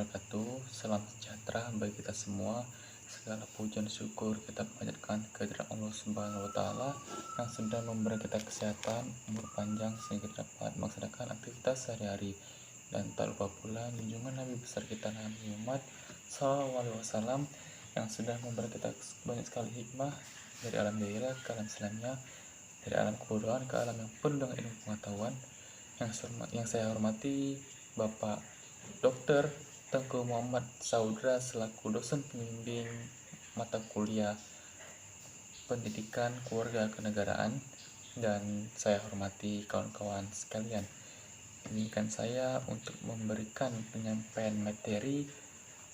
wabarakatuh. Salam sejahtera bagi kita semua. Segala pujian syukur kita panjatkan kehadirat Allah Subhanahu wa taala yang sudah memberi kita kesehatan, umur panjang sehingga kita dapat melaksanakan aktivitas sehari-hari. Dan tak lupa pula junjungan Nabi besar kita Nabi Muhammad SAW yang sudah memberi kita banyak sekali hikmah dari alam daerah ke alam Islamnya, dari alam kebodohan ke alam yang penuh dengan ilmu pengetahuan. Yang saya hormati Bapak Dr. Tengku Muhammad Saudra selaku dosen pembimbing mata kuliah Pendidikan Keluarga Kenegaraan, dan saya hormati kawan-kawan sekalian. Izinkan saya untuk memberikan penyampaian materi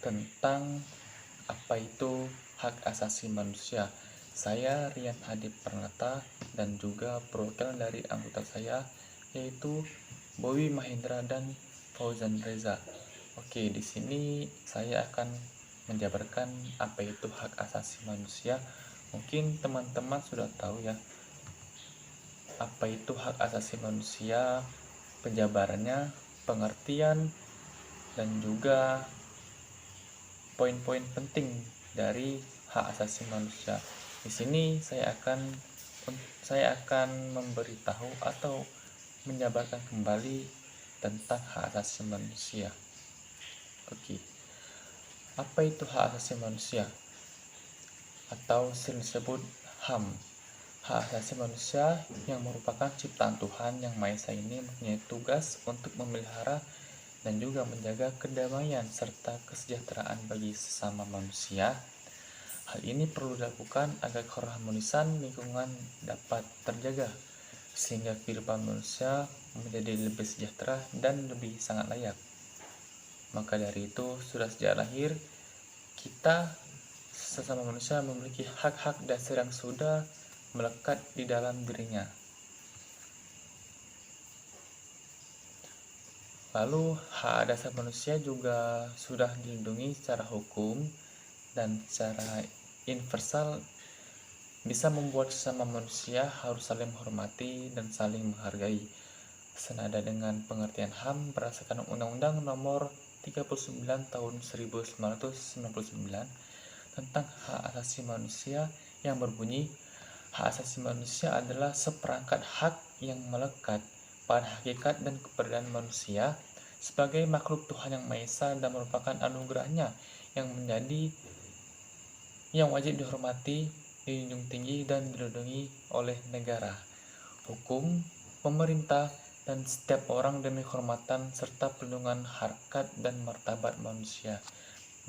tentang apa itu hak asasi manusia. Saya Rian Hadi Pranata dan juga perwakilan dari anggota saya yaitu Bowi Mahendra dan Fauzan Reza. Oke, di sini saya akan menjabarkan apa itu hak asasi manusia. Mungkin teman-teman sudah tahu ya, apa itu hak asasi manusia, penjabarannya, pengertian, dan juga poin-poin penting dari hak asasi manusia. Di sini saya akan memberitahu atau menjabarkan kembali tentang hak asasi manusia. Oke. Apa itu hak asasi manusia? Atau sering disebut HAM. Hak asasi manusia yang merupakan ciptaan Tuhan Yang Maha Esa ini mempunyai tugas untuk memelihara dan juga menjaga kedamaian serta kesejahteraan bagi sesama manusia. Hal ini perlu dilakukan agar keharmonisan lingkungan dapat terjaga, sehingga kehidupan manusia menjadi lebih sejahtera dan lebih sangat layak. Maka dari itu, sudah sejak lahir, kita sesama manusia memiliki hak-hak dasar yang sudah melekat di dalam dirinya. Lalu, hak dasar manusia juga sudah dilindungi secara hukum dan secara universal, bisa membuat sesama manusia harus saling menghormati dan saling menghargai. Senada dengan pengertian HAM berdasarkan Undang-Undang Nomor 39 Tahun 1999 tentang hak asasi manusia yang berbunyi, hak asasi manusia adalah seperangkat hak yang melekat pada hakikat dan keberadaan manusia sebagai makhluk Tuhan Yang Maha Esa dan merupakan anugerahnya yang wajib dihormati, dijunjung tinggi dan dilindungi oleh negara, hukum, pemerintah, dan setiap orang demi kehormatan serta perlindungan harkat dan martabat manusia.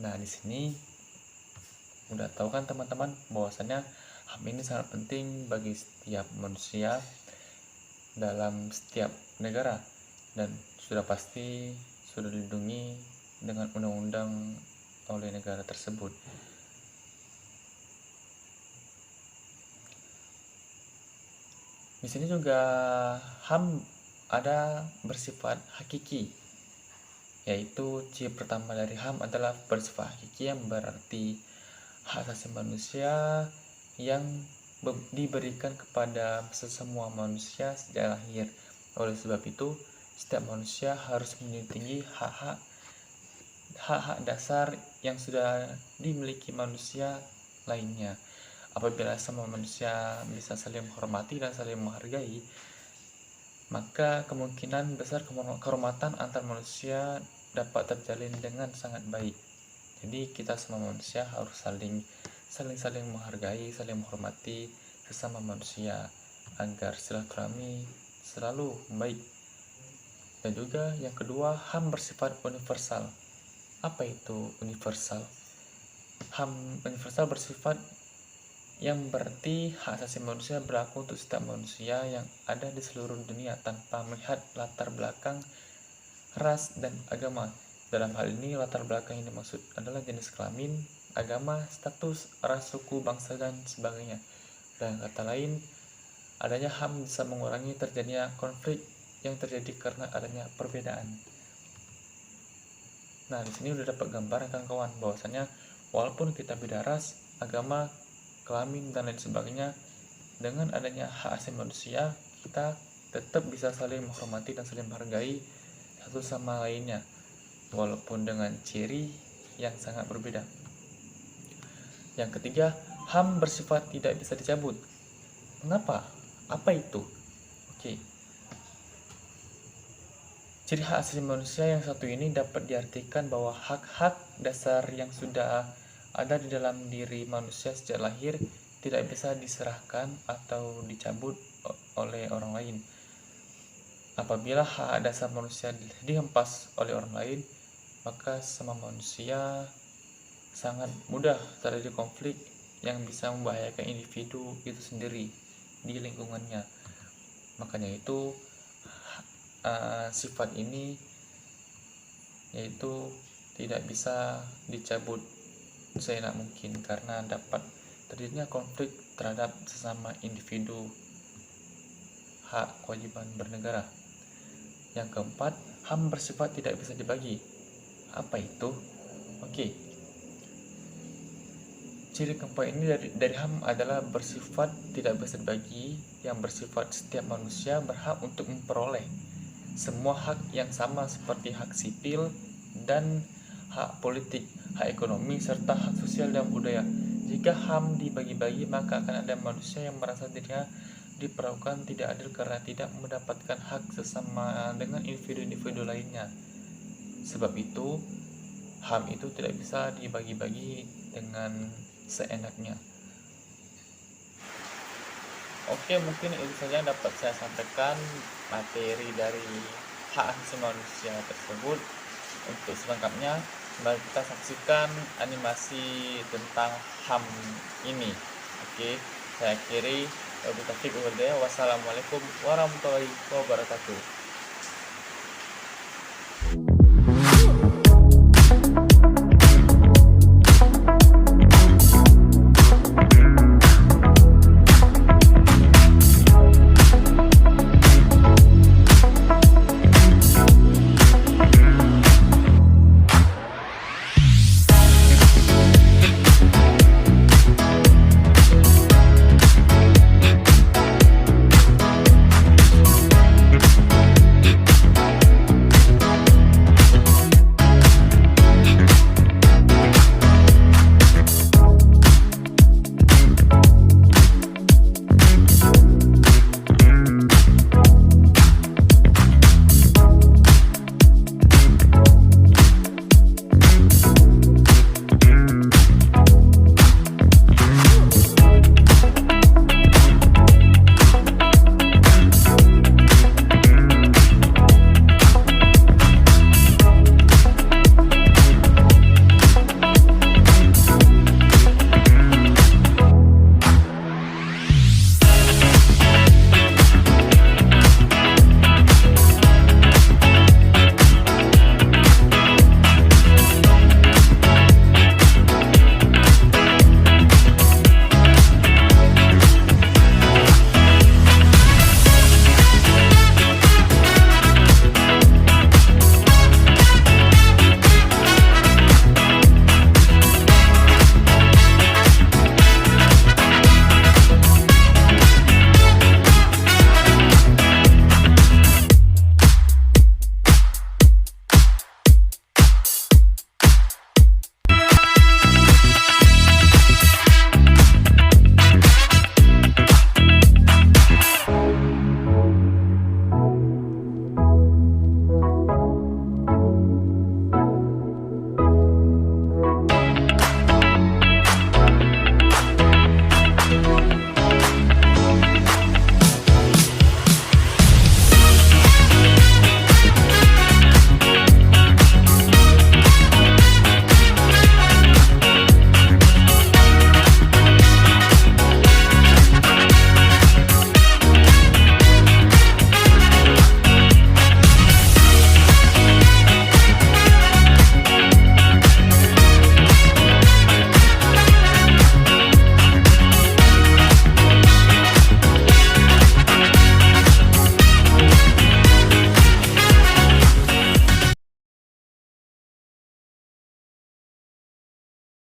Nah, di sini udah tahu kan teman-teman bahwasannya HAM ini sangat penting bagi setiap manusia dalam setiap negara dan sudah pasti sudah dilindungi dengan undang-undang oleh negara tersebut. Di sini juga HAM ada bersifat hakiki, yaitu ciri pertama dari HAM adalah bersifat hakiki, yang berarti hak asasi manusia yang diberikan kepada semua manusia sejak lahir. Oleh sebab itu, setiap manusia harus menjunjung tinggi hak-hak dasar yang sudah dimiliki manusia lainnya. Apabila semua manusia bisa saling menghormati dan saling menghargai, maka kemungkinan besar kehormatan antar manusia dapat terjalin dengan sangat baik. Jadi kita semua manusia harus saling menghargai, saling menghormati sesama manusia agar silaturahmi selalu baik. Dan juga yang kedua, HAM bersifat universal. Apa itu universal? HAM universal bersifat yang berarti hak asasi manusia berlaku untuk setiap manusia yang ada di seluruh dunia tanpa melihat latar belakang, ras, dan agama. Dalam hal ini, latar belakang yang dimaksud adalah jenis kelamin, agama, status, ras, suku, bangsa, dan sebagainya. Dan kata lain, adanya HAM bisa mengurangi terjadinya konflik yang terjadi karena adanya perbedaan. Nah, di sini udah dapat gambaran kawan-kawan bahwasanya walaupun kita beda ras, agama, kelamin, dan lain sebagainya, dengan adanya hak asasi manusia, kita tetap bisa saling menghormati dan saling menghargai satu sama lainnya. walaupun dengan ciri yang sangat berbeda. Yang ketiga, HAM bersifat tidak bisa dicabut. Mengapa? Apa itu? Oke. Ciri hak asasi manusia yang satu ini dapat diartikan bahwa hak-hak dasar yang sudah ada di dalam diri manusia sejak lahir tidak bisa diserahkan atau dicabut oleh orang lain. Apabila hak dasar manusia dihempas oleh orang lain, maka sama manusia sangat mudah terjadi konflik yang bisa membahayakan individu itu sendiri di lingkungannya. Makanya itu sifat ini yaitu tidak bisa dicabut seenak mungkin karena dapat terjadinya konflik terhadap sesama individu hak kewajiban bernegara. Yang keempat, HAM bersifat tidak bisa dibagi. Apa itu? Oke. Ciri keempat ini dari HAM adalah bersifat tidak bisa dibagi, yang bersifat setiap manusia berhak untuk memperoleh semua hak yang sama seperti hak sipil dan hak politik, hak ekonomi, serta hak sosial dan budaya. Jika HAM dibagi-bagi, maka akan ada manusia yang merasa dirinya diperlakukan tidak adil karena tidak mendapatkan hak sesama dengan individu-individu lainnya. Sebab itu, HAM itu tidak bisa dibagi-bagi dengan seenaknya. Oke, mungkin itu saja yang dapat saya sampaikan materi dari hak asasi manusia tersebut. Untuk selengkapnya, mari kita saksikan animasi tentang HAM ini. Oke, saya akhiri. Wassalamualaikum warahmatullahi wabarakatuh.